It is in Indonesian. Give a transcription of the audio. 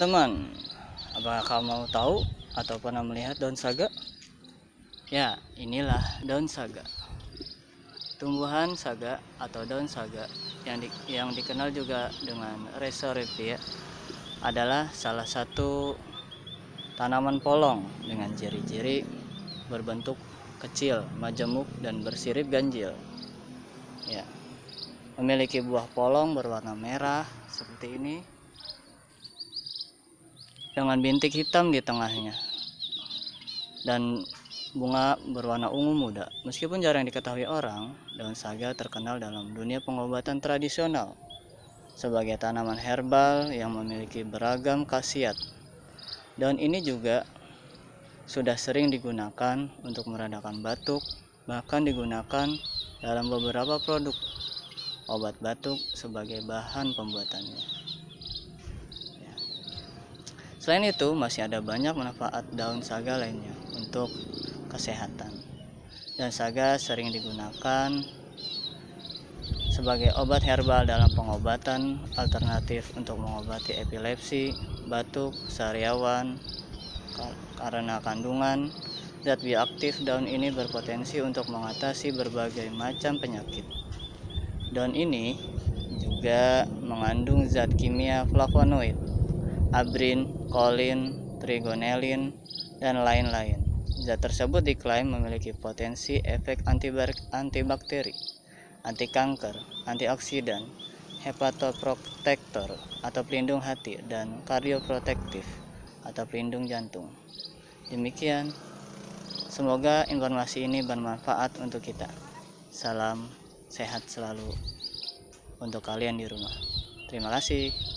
Teman, apakah kamu mau tahu atau pernah melihat daun saga? Ya, inilah daun saga. Tumbuhan saga atau daun saga yang dikenal juga dengan Resorevia adalah salah satu tanaman polong dengan ciri-ciri berbentuk kecil, majemuk dan bersirip ganjil. Ya, memiliki buah polong berwarna merah seperti ini dengan bintik hitam di tengahnya dan bunga berwarna ungu muda. Meskipun jarang diketahui orang, daun saga terkenal dalam dunia pengobatan tradisional sebagai tanaman herbal yang memiliki beragam khasiat. Daun ini juga sudah sering digunakan untuk meredakan batuk, bahkan digunakan dalam beberapa produk obat batuk sebagai bahan pembuatannya. Selain itu, masih ada banyak manfaat daun saga lainnya untuk kesehatan. Daun saga sering digunakan sebagai obat herbal dalam pengobatan alternatif untuk mengobati epilepsi, batuk, sariawan. Karena kandungan zat bioaktif daun ini berpotensi untuk mengatasi berbagai macam penyakit. Daun ini juga mengandung zat kimia flavonoid, abrin, kolin, trigonelin, dan lain-lain. Zat tersebut diklaim memiliki potensi efek antibakteri, anti kanker, antioksidan, hepatoprotektor atau pelindung hati, dan kardioprotektif atau pelindung jantung. Demikian, semoga informasi ini bermanfaat untuk kita. Salam sehat selalu untuk kalian di rumah. Terima kasih.